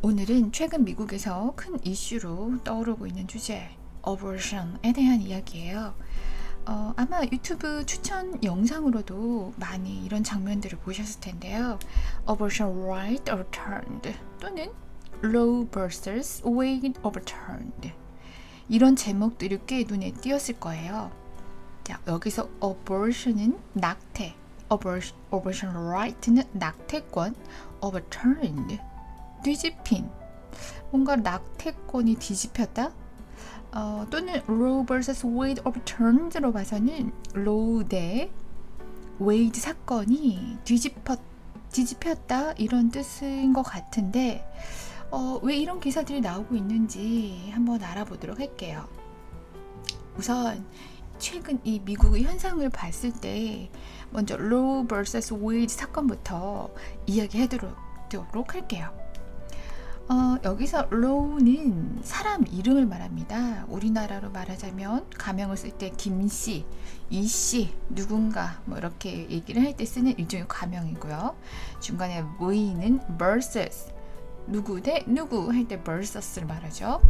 오늘은 최근 미국에서 큰 이슈로 떠오르고 있는 주제 어버션에 대한 이야기예요. 아마 유튜브 추천 영상으로도 많이 이런 장면들을 보셨을 텐데요. Abortion right overturned 또는 Roe vs. Wade overturned 이런 제목들이 꽤 눈에 띄었을 거예요. 자, 여기서 abortion은 낙태, abortion right는 낙태권, overturned 뒤집힌, 뭔가 낙태권이 뒤집혔다? 또는 Roe vs. Wade overturned로 봐서는 로우 대 웨이드 사건이 뒤집혔다 이런 뜻인 것 같은데 왜 이런 기사들이 나오고 있는지 한번 알아보도록 할게요. 우선 최근 이 미국의 현상을 봤을 때 먼저 Roe vs. Wade 사건부터 이야기해보도록 할게요. 여기서 로우는 사람 이름을 말합니다. 우리나라로 말하자면 가명을 쓸 때 김씨, 이씨, 누군가 뭐 이렇게 얘기를 할 때 쓰는 일종의 가명이고요. 중간에 way는 versus, 누구 대 누구 할 때 versus를 말하죠.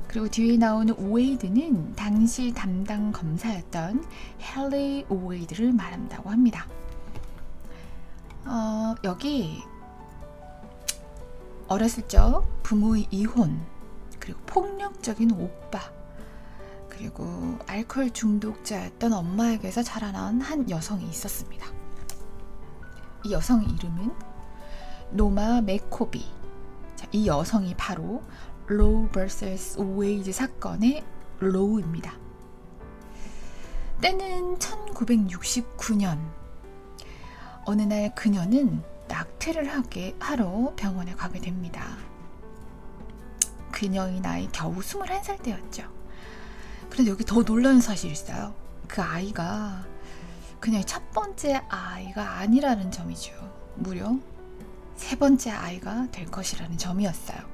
그리고 뒤에 나오는 wade는 당시 담당 검사였던 헨리 wade를 말한다고 합니다. 여기 어렸을 적 부모의 이혼, 그리고 폭력적인 오빠, 그리고 알코올 중독자였던 엄마에게서 자라난 한 여성이 있었습니다. 이 여성의 이름은 노마 맥코비. 자, 이 여성이 바로 로우 vs. 웨이드 사건의 로우입니다. 때는 1969년. 어느 날 그녀는 낙태를 하러 병원에 가게 됩니다. 그녀의 나이 겨우 21살 때였죠. 그런데 여기 더 놀라운 사실이 있어요. 그 아이가 그녀의 첫 번째 아이가 아니라는 점이죠. 무려 세 번째 아이가 될 것이라는 점이었어요.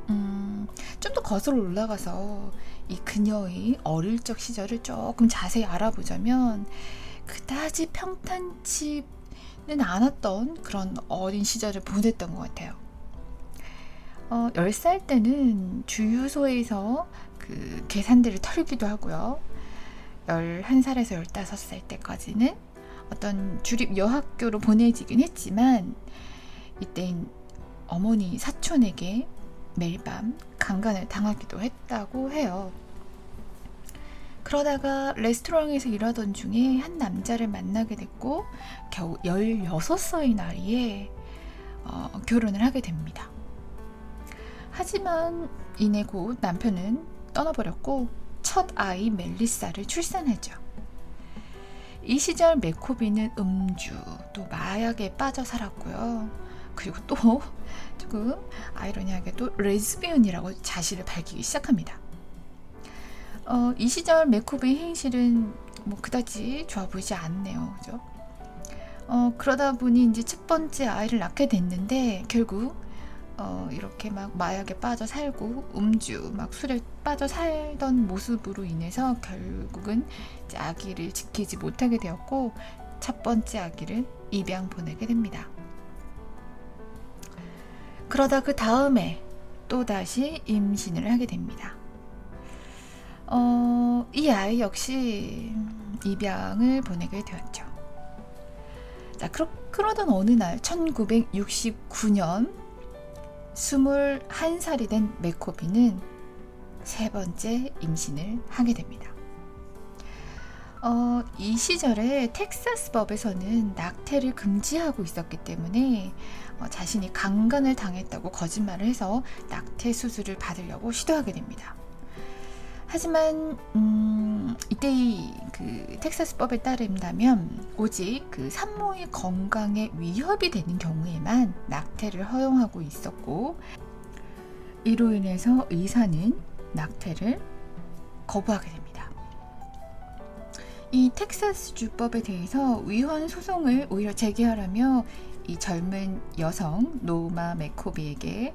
좀 더 거슬러 올라가서 이 그녀의 어릴 적 시절을 조금 자세히 알아보자면 그다지 평탄치 않았던 그런 어린 시절을 보냈던 것 같아요. 10살 때는 주유소에서 그 계산대를 털기도 하고요. 11살에서 15살 때까지는 어떤 주립 여학교로 보내지긴 했지만 이때는 어머니 사촌에게 매일 밤 강간을 당하기도 했다고 해요. 그러다가 레스토랑에서 일하던 중에 한 남자를 만나게 됐고 겨우 16살의 나이에 결혼을 하게 됩니다. 하지만 이내 곧 남편은 떠나버렸고 첫 아이 멜리사를 출산하죠. 이 시절 맥코비는 음주, 또 마약에 빠져 살았고요. 그리고 또 조금 아이러니하게도 레즈비언이라고 자신을 밝히기 시작합니다. 이 시절 맥코비의 행실은 뭐 그다지 좋아 보이지 않네요. 그죠? 그러다 보니 이제 첫 번째 아이를 낳게 됐는데 결국 이렇게 막 마약에 빠져 살고 음주, 막 술에 빠져 살던 모습으로 인해서 결국은 이제 아기를 지키지 못하게 되었고 첫 번째 아기를 입양 보내게 됩니다. 그러다 그 다음에 또다시 임신을 하게 됩니다. 이 아이 역시 입양을 보내게 되었죠. 자, 그러던 어느 날 1969년 21살이 된 맥코비는 세 번째 임신을 하게 됩니다. 이 시절에 텍사스 법에서는 낙태를 금지하고 있었기 때문에 자신이 강간을 당했다고 거짓말을 해서 낙태 수술을 받으려고 시도하게 됩니다. 하지만 이때의 그 텍사스 법에 따른다면 오직 그 산모의 건강에 위협이 되는 경우에만 낙태를 허용하고 있었고 이로 인해서 의사는 낙태를 거부하게 됩니다. 이 텍사스 주법에 대해서 위헌 소송을 오히려 제기하라며 이 젊은 여성 노마 맥코비에게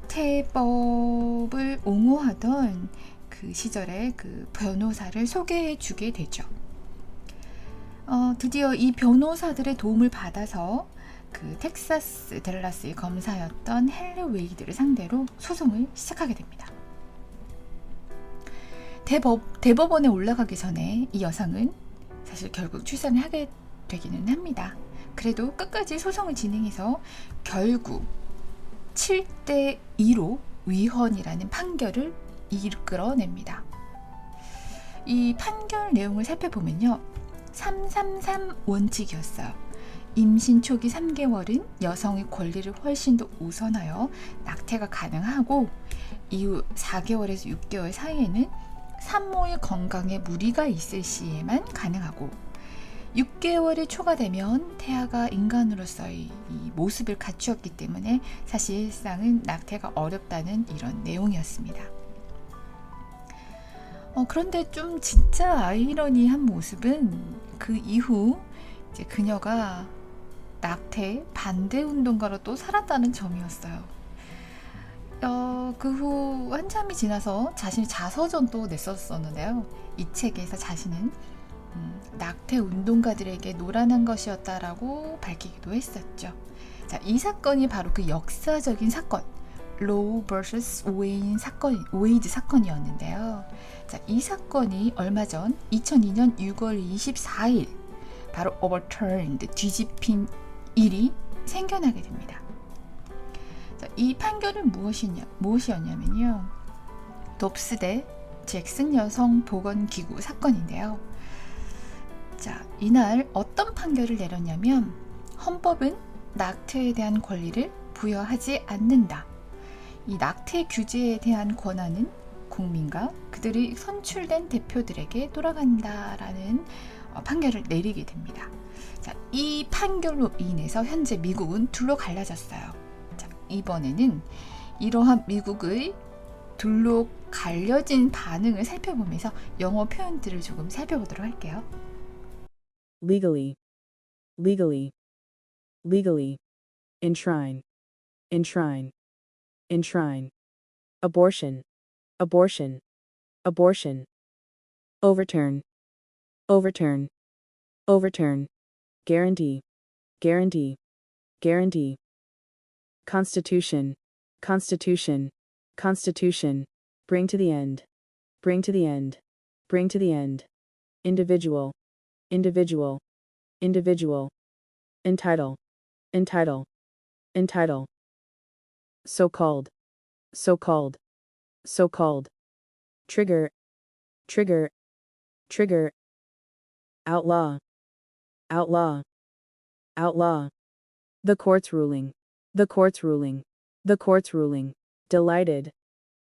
낙태법을 옹호하던 그 시절에 그 변호사를 소개해 주게 되죠. 드디어 이 변호사들의 도움을 받아서 그 텍사스 댈러스의 검사였던 헨리 웨이드를 상대로 소송을 시작하게 됩니다. 대법원에 올라가기 전에 이 여성은 사실 결국 출산을 하게 되기는 합니다. 그래도 끝까지 소송을 진행해서 결국 7대2로 위헌이라는 판결을 이끌어냅니다. 이 판결 내용을 살펴보면요. 333 원칙이었어요. 임신 초기 3개월은 여성의 권리를 훨씬 더 우선하여 낙태가 가능하고 이후 4개월에서 6개월 사이에는 산모의 건강에 무리가 있을 시에만 가능하고 6개월이 초과되면 태아가 인간으로서의 이 모습을 갖추었기 때문에 사실상은 낙태가 어렵다는 이런 내용이었습니다. 그런데 좀 진짜 아이러니한 모습은 그 이후 이제 그녀가 낙태 반대 운동가로 또 살았다는 점이었어요. 그 후 한참이 지나서 자신이 자서전도 냈었었는데요. 이 책에서 자신은 낙태 운동가들에게 노란한 것이었다라고 밝히기도 했었죠. 자, 이 사건이 바로 그 역사적인 사건, 로우 vs 웨이드 사건이었는데요. 자, 이 사건이 얼마 전 2002년 6월 24일 바로 overturned, 뒤집힌 일이 생겨나게 됩니다. 자, 이 판결은 무엇이었냐면요. 돕스 대 잭슨 여성 보건기구 사건인데요. 자, 이날 어떤 판결을 내렸냐면 헌법은 낙태에 대한 권리를 부여하지 않는다. 이 낙태 규제에 대한 권한은 국민과 그들이 선출된 대표들에게 돌아간다라는 판결을 내리게 됩니다. 자, 이 판결로 인해서 현재 미국은 둘로 갈라졌어요. 자, 이번에는 이러한 미국의 둘로 갈려진 반응을 살펴보면서 영어 표현들을 조금 살펴보도록 할게요. legally, legally, legally, enshrine, enshrine, enshrine, abortion, abortion, abortion, overturn, overturn, overturn, guarantee, guarantee, guarantee, constitution, constitution, constitution, bring to the end, bring to the end, bring to the end, individual, individual, individual, entitle, entitle, entitle, so-called, so-called, so-called, trigger, trigger, trigger, outlaw, outlaw, outlaw, the court's ruling, the court's ruling, the court's ruling, delighted,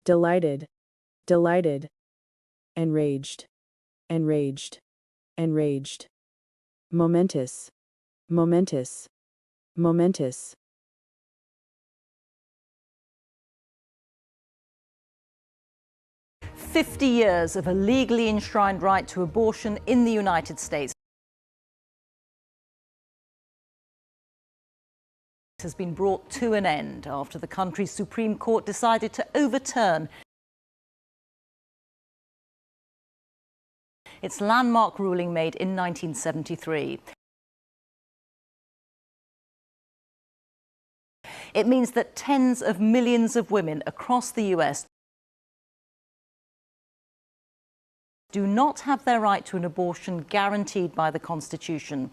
delighted, delighted, enraged, enraged, enraged, momentous, momentous, momentous. "50 years of a legally enshrined right to abortion in the United States has been brought to an end after the country's Supreme Court decided to overturn its landmark ruling made in 1973. It means that tens of millions of women across the US do not have their right to an abortion guaranteed by the Constitution.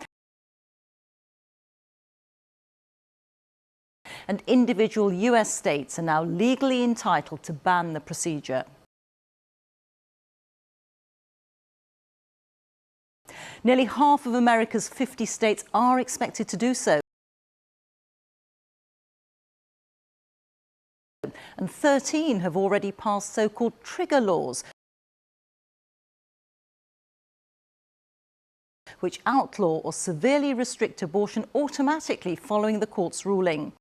And individual US states are now legally entitled to ban the procedure. Nearly half of America's 50 states are expected to do so. And 13 have already passed so-called trigger laws, which outlaw or severely restrict abortion automatically following the court's ruling.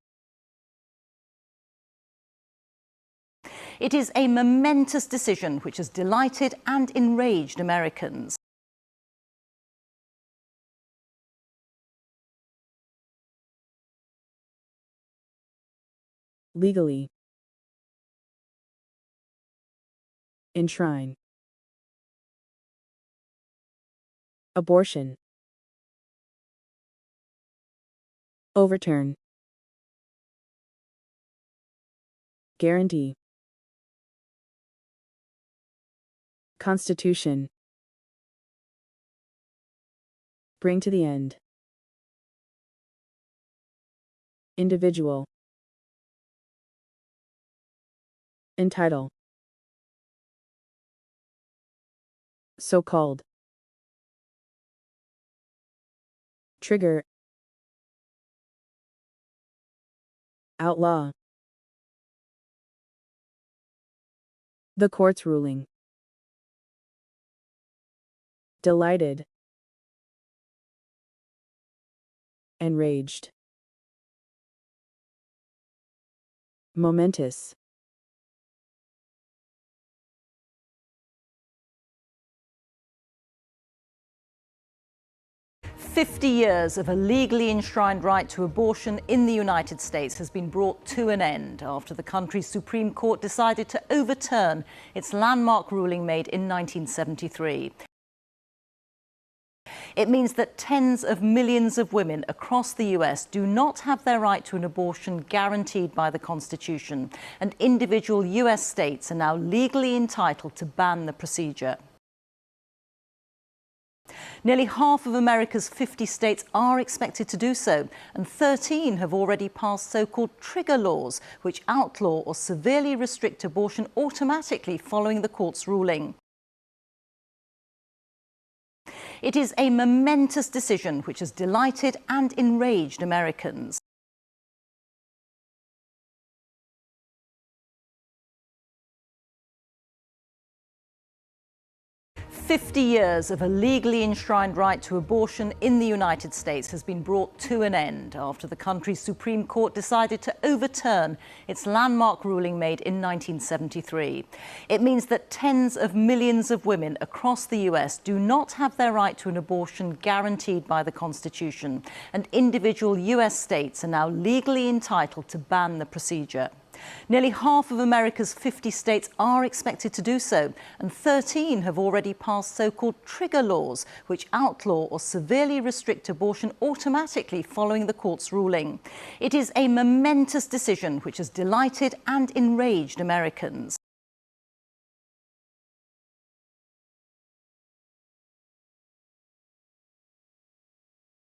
It is a momentous decision which has delighted and enraged Americans. Legally, enshrine, abortion, overturn, guarantee, constitution, bring to the end, individual, entitle, so-called, trigger, outlaw, the court's ruling, delighted, enraged, momentous, 50 years of a legally enshrined right to abortion in the United States has been brought to an end after the country's Supreme Court decided to overturn its landmark ruling made in 1973. It means that tens of millions of women across the US do not have their right to an abortion guaranteed by the Constitution, and individual US states are now legally entitled to ban the procedure. Nearly half of America's 50 states are expected to do so, and 13 have already passed so-called trigger laws, which outlaw or severely restrict abortion automatically following the court's ruling. It is a momentous decision which has delighted and enraged Americans. 50 years of a legally enshrined right to abortion in the United States has been brought to an end after the country's Supreme Court decided to overturn its landmark ruling made in 1973. It means that tens of millions of women across the US do not have their right to an abortion guaranteed by the Constitution, and individual US states are now legally entitled to ban the procedure. Nearly half of America's 50 states are expected to do so, and 13 have already passed so-called trigger laws, which outlaw or severely restrict abortion automatically following the court's ruling. It is a momentous decision which has delighted and enraged Americans.